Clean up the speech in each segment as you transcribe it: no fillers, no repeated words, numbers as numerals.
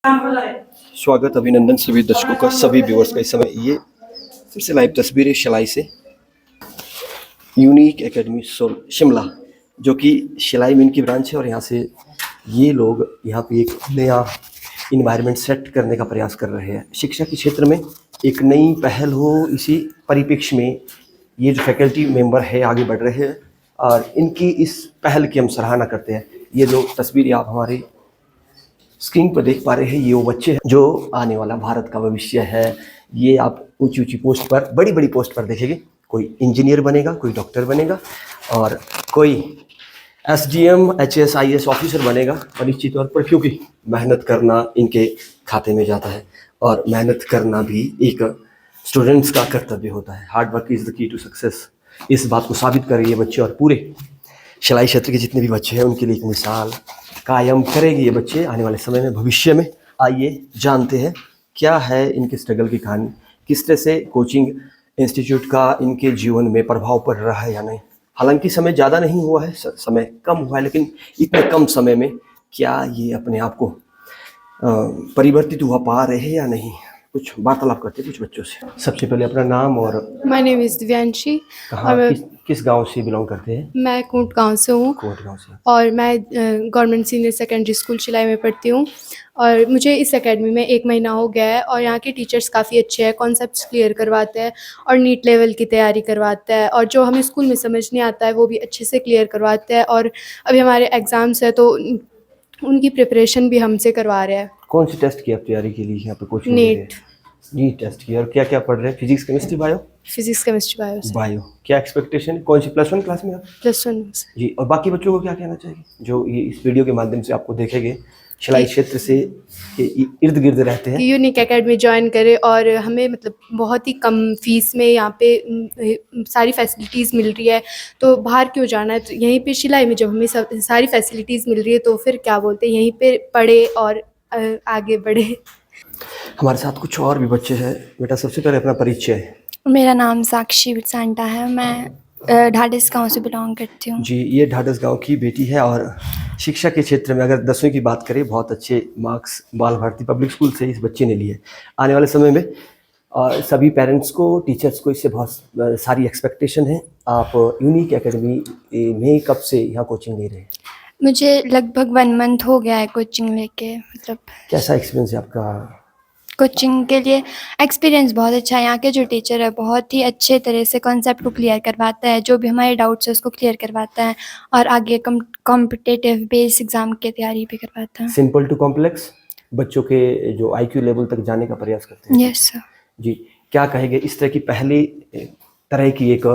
स्वागत अभिनंदन सभी दर्शकों का, सभी व्यूअर्स का। इस समय ये फिर से लाइव तस्वीरें शिलाई से यूनिक एकेडमी शिमला, जो कि शिलाई में इनकी ब्रांच है। और यहाँ से ये लोग यहाँ पे एक नया इन्वायरमेंट सेट करने का प्रयास कर रहे हैं। शिक्षा के क्षेत्र में एक नई पहल हो, इसी परिप्रेक्ष्य में ये जो फैकल्टी मेंबर है आगे बढ़ रहे हैं और इनकी इस पहल की हम सराहना करते हैं। ये जो तस्वीर आप हमारे स्क्रीन पर देख पा रहे हैं, ये वो बच्चे हैं जो आने वाला भारत का भविष्य है। ये आप ऊंची ऊंची पोस्ट पर, बड़ी बड़ी पोस्ट पर देखेंगे। कोई इंजीनियर बनेगा, कोई डॉक्टर बनेगा और कोई एसडीएम, एचएएस, आईएएस ऑफिसर बनेगा निश्चित तौर पर, क्योंकि मेहनत करना इनके खाते में जाता है और मेहनत करना भी एक स्टूडेंट्स का कर्तव्य होता है। Hard work is the key to success. इस बात को साबित कर रही है बच्चे, और पूरे शिलाई क्षेत्र के जितने भी बच्चे हैं उनके लिए एक मिसाल कायम करेगी ये बच्चे आने वाले समय में, भविष्य में। आइए जानते हैं क्या है इनके स्ट्रगल की कहानी, किस तरह से कोचिंग इंस्टीट्यूट का इनके जीवन में प्रभाव पड़ रहा है या नहीं। हालांकि समय ज़्यादा नहीं हुआ है, समय कम हुआ है, लेकिन इतने कम समय में क्या ये अपने आप को परिवर्तित हुआ पा रहे हैं या नहीं, कुछ वार्तालाप करते हैं कुछ बच्चों से। सबसे पहले अपना नाम और माय नेम इज़ दिव्यांशी। कहाँ, किस गांव से बिलोंग करते हैं? मैं कोट गांव से हूँ। कोट गांव से। और मैं government senior secondary school Shilai में पढ़ती हूँ और मुझे इस एकेडमी में 1 महीना हो गया है। और यहाँ के टीचर्स काफ़ी अच्छे हैं, कॉन्सेप्ट्स क्लियर करवाते हैं और नीट लेवल की तैयारी करवाते हैं, और जो हमें स्कूल में समझ नहीं आता है वो भी अच्छे से क्लियर करवाते हैं। और अभी हमारे एग्ज़ाम्स हैं तो उनकी प्रिपरेशन भी हमसे करवा रहे हैं। कौन सी टेस्ट की आप तैयारी के लिए यहाँ पे कोचिंग? नीट टेस्ट की। और क्या क्या पढ़ रहे हैं? Physics, chemistry, bio? Physics, chemistry, bio. क्या एक्सपेक्टेशन है? कौन सी प्लस 1 क्लास में आप? प्लस 1 जी। और बाकी बच्चों को क्या कहना चाहिए जो ये इस वीडियो के माध्यम से आपको देखेंगे, शिलाई क्षेत्र से इर्द गिर्द रहते हैं? यूनिक एकेडमी ज्वाइन करें और हमें मतलब बहुत ही कम फीस में यहाँ पे सारी फैसिलिटीज़ मिल रही है, तो बाहर क्यों जाना है। तो यहीं पे शिलाई में जब हमें सारी फैसिलिटीज़ मिल रही है तो फिर क्या बोलते हैं, यहीं पे पढ़े और आगे बढ़े। हमारे साथ कुछ और भी बच्चे हैं। बेटा सबसे पहले अपना परिचय। मेरा नाम साक्षी सांटा है, मैं ढाडिस गांव से बिलोंग करती हूँ। जी, ये ढाडिस गांव की बेटी है और शिक्षा के क्षेत्र में अगर 10वीं की बात करें, बहुत अच्छे मार्क्स बाल भारती पब्लिक स्कूल से इस बच्चे ने लिए। आने वाले समय में सभी पेरेंट्स को, टीचर्स को इससे बहुत सारी एक्सपेक्टेशन है। आप यूनिक एकेडमी में कब से यहाँ कोचिंग ले रहे हैं? मुझे लगभग 1 मंथ हो गया है कोचिंग लेके। मतलब कैसा एक्सपीरियंस है आपका? कोचिंग के लिए एक्सपीरियंस बहुत अच्छा है। यहाँ के जो टीचर है बहुत ही अच्छे तरह से कॉन्सेप्ट को क्लियर करवाता है, जो भी हमारे डाउट्स है उसको क्लियर करवाता है और आगे कॉम्पिटिटिव बेस एग्ज़ाम की तैयारी भी करवाता है। सिंपल टू कॉम्प्लेक्स बच्चों के जो IQ लेवल तक जाने का प्रयास करते हैं। Yes sir. जी, क्या कहेंगे इस तरह की पहली तरह की एक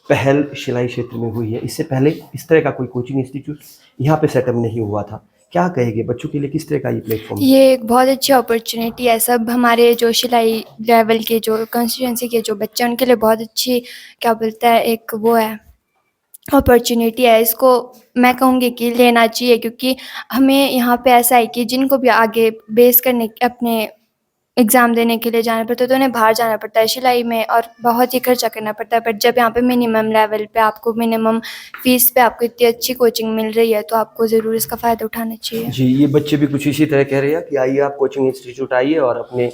पहल शिलाई क्षेत्र में हुई है? इससे पहले इस तरह का कोई कोचिंग इंस्टीट्यूट यहाँ पे सेटअप नहीं हुआ था। क्या कहेंगे बच्चों के लिए किस तरह का ये प्लेटफॉर्म? ये एक बहुत अच्छी अपॉर्चुनिटी है। सब हमारे जो शिलाई लेवल के जो कॉन्स्टिट्यूंसी के जो बच्चे हैं उनके लिए बहुत अच्छी, क्या बोलता है, एक वो है, अपॉर्चुनिटी है। इसको मैं कहूँगी कि लेना चाहिए, क्योंकि हमें यहाँ पे ऐसा है कि जिनको भी आगे बेस करने अपने एग्ज़ाम देने के लिए जाना पड़ता है तो उन्हें बाहर जाना पड़ता है शिलाई में और बहुत ही खर्चा करना पड़ता है। बट जब यहाँ पे मिनिमम लेवल पे आपको मिनिमम फीस पे आपको इतनी अच्छी कोचिंग मिल रही है तो आपको ज़रूर इसका फ़ायदा उठाना चाहिए। जी, ये बच्चे भी कुछ इसी तरह कह रहे हैं कि आइए आप कोचिंग इंस्टीट्यूट आइए और अपने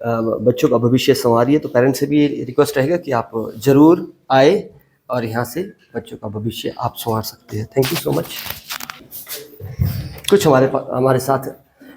बच्चों का भविष्य संवारिए। तो पेरेंट्स से भी रिक्वेस्ट रहेगा कि आप ज़रूर आए और यहाँ से बच्चों का भविष्य आप संवार सकते हैं। Thank you so much. कुछ हमारे साथ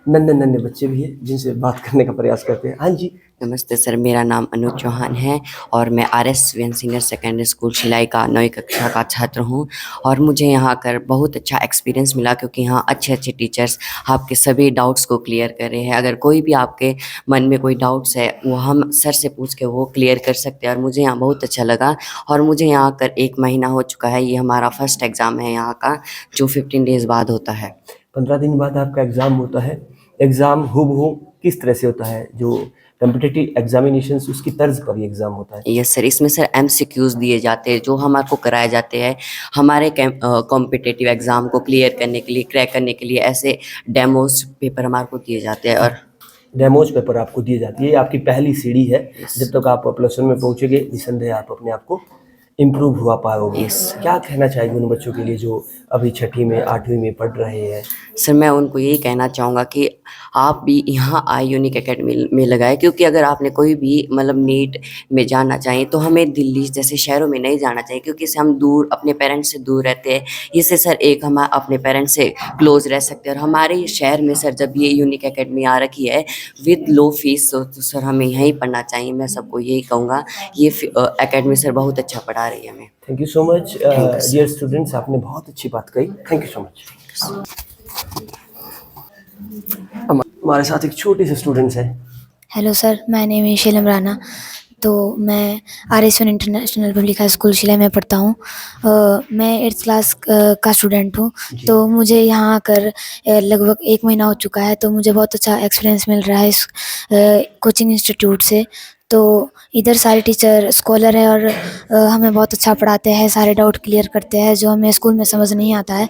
नन्हे बच्चे भी हैं जिनसे बात करने का प्रयास करते हैं। हाँ जी। नमस्ते सर, मेरा नाम अनुज चौहान है और मैं RS senior secondary school Shilai का 9वीं कक्षा का छात्र हूं। और मुझे यहाँ आकर बहुत अच्छा एक्सपीरियंस मिला, क्योंकि यहाँ अच्छे टीचर्स आपके सभी डाउट्स को क्लियर कर रहे हैं। अगर कोई भी आपके मन में कोई डाउट्स है वो हम सर से पूछ के वो क्लियर कर सकते हैं। और मुझे यहाँ बहुत अच्छा लगा और मुझे यहाँ आकर 1 महीना हो चुका है। ये हमारा फर्स्ट एग्ज़ाम है यहाँ का, जो 15 डेज़ बाद होता है। 15 दिन बाद आपका एग्ज़ाम होता है। एग्ज़ाम हूबहू किस तरह से होता है? जो कॉम्पिटिटिव एग्जामिनेशंस उसकी तर्ज पर ये एग्ज़ाम होता है? यस सर, इसमें सर MCQs दिए जाते हैं जो हमारे को कराए जाते हैं हमारे कॉम्पिटिटिव एग्ज़ाम को क्लियर करने के लिए, क्रैक करने के लिए। ऐसे डेमोस पेपर हमारे को दिए जाते हैं और डेमोज पेपर आपको दिए जाती है। आपकी पहली सीढ़ी है। जब तक आप प्लस 1 में पहुँचोगे निसंदेह आप अपने आप को इम्प्रूव हुआ पाओगे। Yes. क्या कहना चाहिए उन बच्चों के लिए जो अभी छठी में 8वीं में पढ़ रहे हैं। सर मैं उनको यही कहना चाहूँगा कि आप भी यहाँ आए यूनिक एकेडमी में लगाए, क्योंकि अगर आपने कोई भी मतलब नीट में जाना चाहिए तो हमें दिल्ली जैसे शहरों में नहीं जाना चाहिए, क्योंकि इससे हम दूर अपने पेरेंट्स से दूर रहते हैं। इससे सर एक हम अपने पेरेंट्स से क्लोज रह सकते हैं। और हमारे शहर में सर जब ये यूनिक एकेडमी आ रखी है विद लो फीस, तो सर हमें यहीं पढ़ना चाहिए। मैं सबको यही कहूँगा, ये एकेडमी सर बहुत अच्छा पढ़ा रही है हमें। Thank you so much dear students, आपने बहुत अच्छी बात कही। Thank you so much. हमारे साथ एक छोटे से स्टूडेंट्स हैं। Hello sir, my name is Sheelam Rana. तो मैं RS1 international public high school Shilai में पढ़ता हूँ। मैं 8th क्लास का स्टूडेंट हूँ। तो मुझे यहाँ आकर लगभग 1 महीना हो चुका है। तो मुझे बहुत अच्छा एक्सपीरियंस मिल रहा है इस कोचिंग इंस्टीट्यूट से। तो इधर सारे टीचर स्कॉलर है और हमें बहुत अच्छा पढ़ाते हैं, सारे डाउट क्लियर करते हैं जो हमें स्कूल में समझ नहीं आता है।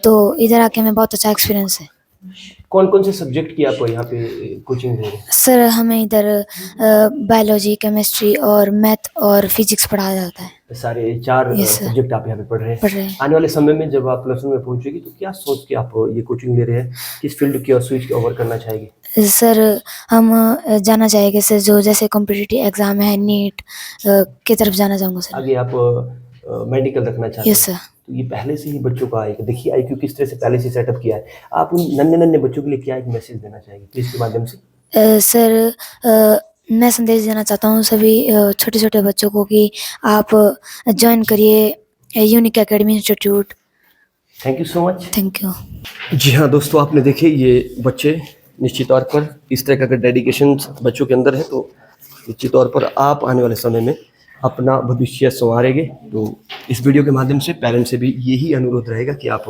तो इधर आके हमें बहुत अच्छा एक्सपीरियंस है। कौन कौन से सब्जेक्ट की आप यहाँ पे कोचिंग दे रहे हैं? सर हमें इधर बायोलॉजी, केमिस्ट्री और मैथ और फिजिक्स पढ़ाया जाता है। सारे 4 Yes, sir. सब्जेक्ट आप यहाँ पे पढ़ रहे पढ़ रहे हैं। आने वाले समय में जब आप प्लस 1 में पहुंचेगी तो क्या सोच के आप ये कोचिंग ले रहे हैं? किस फील्ड की और स्विच कवर करना चाहेंगे? सर हम जाना चाहेंगे सर, जो जैसे कॉम्पिटिटिव एग्ज़ाम है नीट की तरफ जाना चाहूँगा सर। आगे आप मेडिकल रखना चाहते हैं? Yes sir. तो ये पहले से ही बच्चों का आएगा, देखिए IQ किस तरह से पहले से सेटअप किया है। आप उन नन्हे नन्हे बच्चों के लिए क्या एक मैसेज देना चाहेंगे प्लीज के माध्यम से? सर मैं संदेश देना चाहता हूँ सभी छोटे छोटे बच्चों को कि आप ज्वाइन करिए Unique Academy Institute. Thank you so much. Thank you. जी हाँ दोस्तों, आपने देखे ये बच्चे निश्चित तौर पर इस तरह का अगर डेडिकेशन बच्चों के अंदर है तो निश्चित तौर पर आप आने वाले समय में अपना भविष्य संवारेंगे। तो इस वीडियो के माध्यम से पेरेंट्स से भी यही अनुरोध रहेगा कि आप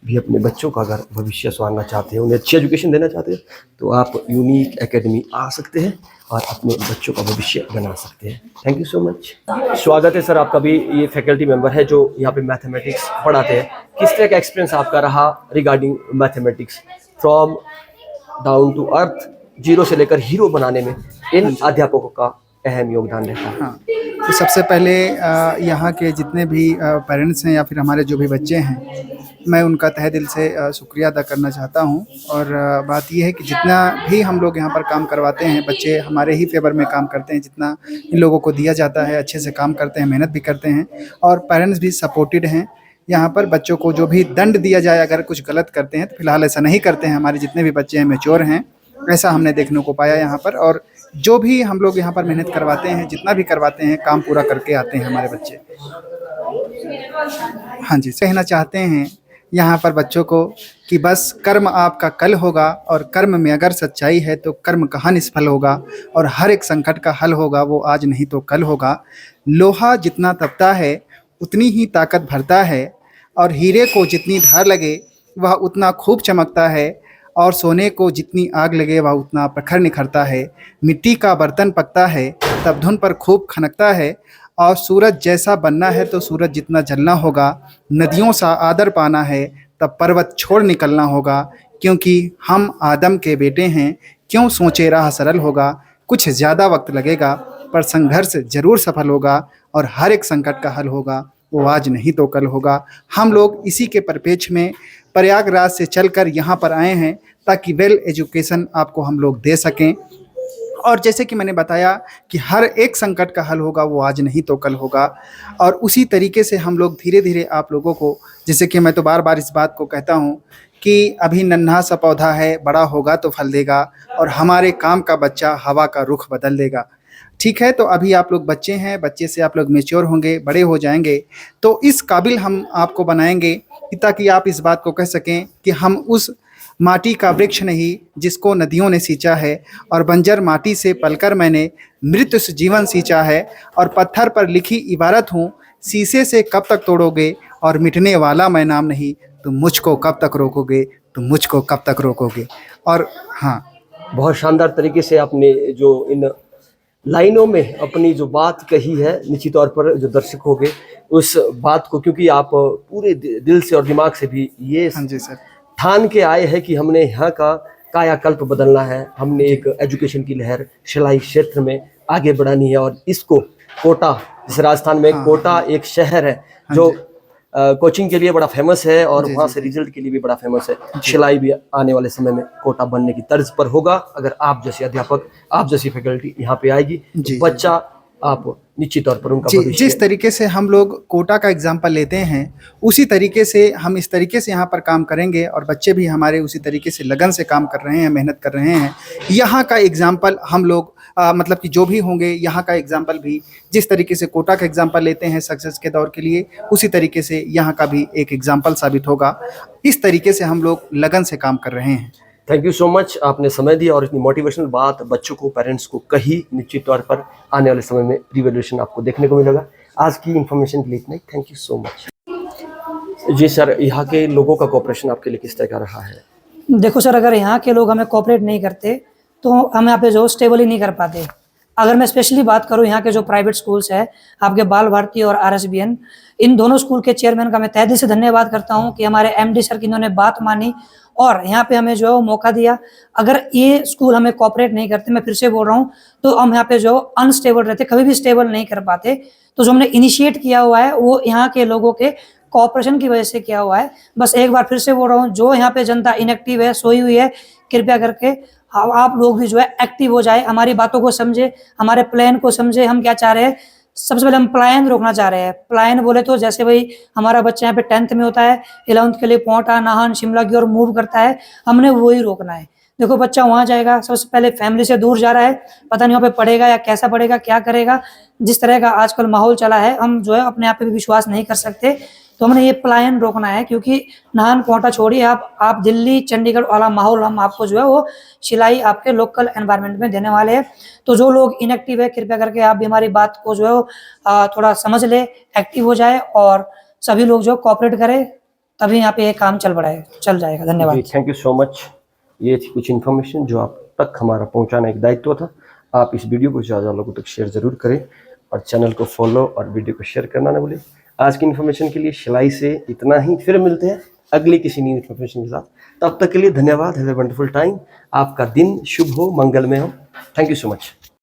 भी अपने बच्चों का अगर भविष्य संवारना चाहते हैं, उन्हें अच्छी एजुकेशन देना चाहते हैं, तो आप यूनिक एकेडमी आ सकते हैं और अपने बच्चों का भविष्य बना सकते हैं। Thank you so much. स्वागत है सर आपका भी। ये फैकल्टी मेंबर है जो यहाँ पे मैथमेटिक्स पढ़ाते हैं। किस तरह का एक्सपीरियंस आपका रहा regarding mathematics, from down to earth, zero से लेकर हीरो बनाने में इन अध्यापकों का अहम योगदान रहता है? हाँ, तो सबसे पहले यहाँ के जितने भी पेरेंट्स हैं या फिर हमारे जो भी बच्चे हैं, मैं उनका तहे दिल से शुक्रिया अदा करना चाहता हूँ। और बात यह है कि जितना भी हम लोग यहाँ पर काम करवाते हैं, बच्चे हमारे ही फेवर में काम करते हैं। जितना इन लोगों को दिया जाता है अच्छे से काम करते हैं, मेहनत भी करते हैं और पेरेंट्स भी सपोर्टेड हैं। यहाँ पर बच्चों को जो भी दंड दिया जाए अगर कुछ गलत करते हैं, तो फिलहाल ऐसा नहीं करते हैं। हमारे जितने भी बच्चे हैं मैच्योर हैं, ऐसा हमने देखने को पाया यहाँ पर। और जो भी हम लोग यहाँ पर मेहनत करवाते हैं, जितना भी करवाते हैं, काम पूरा करके आते हैं हमारे बच्चे। हाँ जी, कहना चाहते हैं यहाँ पर बच्चों को कि बस कर्म आपका कल होगा और कर्म में अगर सच्चाई है तो कर्म कहाँ निष्फल होगा। और हर एक संकट का हल होगा, वो आज नहीं तो कल होगा। लोहा जितना तपता है उतनी ही ताकत भरता है और हीरे को जितनी धार लगे वह उतना खूब चमकता है और सोने को जितनी आग लगे वह उतना प्रखर निखरता है। मिट्टी का बर्तन पकता है तब धुन पर खूब खनकता है और सूरज जैसा बनना है तो सूरज जितना जलना होगा। नदियों सा आदर पाना है तब पर्वत छोड़ निकलना होगा। क्योंकि हम आदम के बेटे हैं, क्यों सोचे राह सरल होगा। कुछ ज़्यादा वक्त लगेगा पर संघर्ष जरूर सफल होगा और हर एक संकट का हल होगा, वो आज नहीं तो कल होगा। हम लोग इसी के परिप्रेक्ष्य में प्रयागराज से चलकर यहाँ पर आए हैं ताकि वेल एजुकेशन आपको हम लोग दे सकें। और जैसे कि मैंने बताया कि हर एक संकट का हल होगा, वो आज नहीं तो कल होगा। और उसी तरीके से हम लोग धीरे धीरे आप लोगों को, जैसे कि मैं तो बार बार इस बात को कहता हूँ कि अभी नन्हा सा पौधा है, बड़ा होगा तो फल देगा और हमारे काम का बच्चा हवा का रुख बदल देगा। ठीक है, तो अभी आप लोग बच्चे हैं, बच्चे से आप लोग मैच्योर होंगे, बड़े हो जाएंगे तो इस काबिल हम आपको बनाएंगे ताकि आप इस बात को कह सकें कि हम उस माटी का वृक्ष नहीं जिसको नदियों ने सींचा है और बंजर माटी से पलकर मैंने मृत्यु से जीवन सींचा है और पत्थर पर लिखी इबारत हूँ, शीशे से कब तक तोड़ोगे और मिटने वाला मैं नाम नहीं, तुम मुझको कब तक रोकोगे, तुम मुझको कब तक रोकोगे। और हाँ, बहुत शानदार तरीके से आपने जो इन लाइनों में अपनी जो बात कही है, निश्चित तौर पर जो दर्शक होंगे उस बात को, क्योंकि आप पूरे दिल से और दिमाग से भी ये हाँ जी सर, ठान के आए हैं कि हमने यहाँ का कायाकल्प बदलना है, हमने एक एजुकेशन की लहर सिलाई क्षेत्र में आगे बढ़ानी है। और इसको कोटा, जैसे राजस्थान में कोटा एक शहर है जो कोचिंग के लिए बड़ा फेमस है और वहाँ से रिजल्ट के लिए भी बड़ा फेमस है। शिलाई भी आने वाले समय में कोटा बनने की तर्ज पर होगा। अगर आप जैसे अध्यापक, आप जैसी फैकल्टी यहाँ पे आएगी तो बच्चा आप निश्चित तौर पर उनका भविष्य जिस तरीके से हम लोग कोटा का एग्जाम्पल लेते हैं उसी तरीके से हम इस तरीके से यहाँ पर काम करेंगे और बच्चे भी हमारे उसी तरीके से लगन से काम कर रहे हैं, मेहनत कर रहे हैं। यहाँ का एग्जाम्पल हम लोग मतलब कि जो भी होंगे यहाँ का एग्जाम्पल भी जिस तरीके से कोटा का एग्जाम्पल लेते हैं सक्सेस के दौर के लिए, उसी तरीके से यहाँ का भी एक एग्जाम्पल साबित होगा। इस तरीके से हम लोग लगन से काम कर रहे हैं। थैंक यू सो मच, आपने समय दिया और इतनी मोटिवेशनल बात बच्चों को, पेरेंट्स को कही। निश्चित तौर पर आने वाले समय में रिवोल्यूशन आपको देखने को मिलेगा। आज की इन्फॉर्मेशन के लिए इतना ही। Thank you so much. जी सर, यहाँ के लोगों का कोऑपरेशन आपके लिए किस तरह का रहा है? देखो सर, अगर यहाँ के लोग हमें कोऑपरेट नहीं करते तो हम यहाँ पे जो स्टेबल ही नहीं कर पाते। अगर मैं स्पेशली बात करूँ यहाँ के जो प्राइवेट स्कूल्स है, आपके बाल भारती और RSBN, इन दोनों स्कूल के चेयरमैन का मैं तहे दिल से धन्यवाद करता हूँ कि हमारे MD सर की इन्होंने बात मानी और यहाँ पे हमें जो है वो मौका दिया। अगर ये स्कूल हमें कोऑपरेट नहीं करते, मैं फिर से बोल रहा हूँ, तो हम यहाँ पे जो अनस्टेबल रहते, कभी भी स्टेबल नहीं कर पाते। तो जो हमने इनिशिएट किया हुआ है वो यहाँ के लोगों के कोऑपरेशन की वजह से किया हुआ है। बस एक बार फिर से बोल रहा हूँ, जो यहाँ पे जनता इनएक्टिव है, सोई हुई है, कृपया करके आप लोग भी जो है एक्टिव हो जाए, हमारी बातों को समझे, हमारे प्लान को समझे, हम क्या चाह रहे हैं। सबसे पहले हम पलायन रोकना चाह रहे हैं। पलायन बोले तो जैसे भाई हमारा बच्चा यहाँ पे 10th में होता है, 11th के लिए पोंटा, नाहन, शिमला की ओर मूव करता है, हमने वही रोकना है। देखो बच्चा वहाँ जाएगा, सबसे पहले फैमिली से दूर जा रहा है, पता नहीं वहाँ पे पढ़ेगा या कैसा पढ़ेगा, क्या करेगा। जिस तरह का आजकल माहौल चला है, हम जो है अपने आप पे भी विश्वास नहीं कर सकते। तो हमने ये पलायन रोकना है, क्योंकि नाहन कोटा छोड़िए, आप दिल्ली चंडीगढ़ वाला माहौल हम आपको जो है वो सिलाई आपके लोकल एनवायरनमेंट में देने वाले हैं। तो जो लोग इनएक्टिव है, कृपया करके आप भी हमारी बात को जो है वो थोड़ा समझ ले, एक्टिव हो जाए और सभी लोग जो कोऑपरेट करें, तभी यहाँ पे ये काम चल जाएगा। धन्यवाद। Thank you so much. ये थी कुछ इन्फॉर्मेशन जो आप तक हमारा पहुँचाना एक दायित्व था। आप इस वीडियो को ज़्यादा लोगों तक शेयर ज़रूर करें और चैनल को फॉलो और वीडियो को शेयर करना ना भूलें। आज की इन्फॉर्मेशन के लिए सिलाई से इतना ही। फिर मिलते हैं अगली किसी नई इन्फॉर्मेशन के साथ। तब तक के लिए धन्यवाद। Have a wonderful time. आपका दिन शुभ हो, मंगलमय हो। Thank you so much.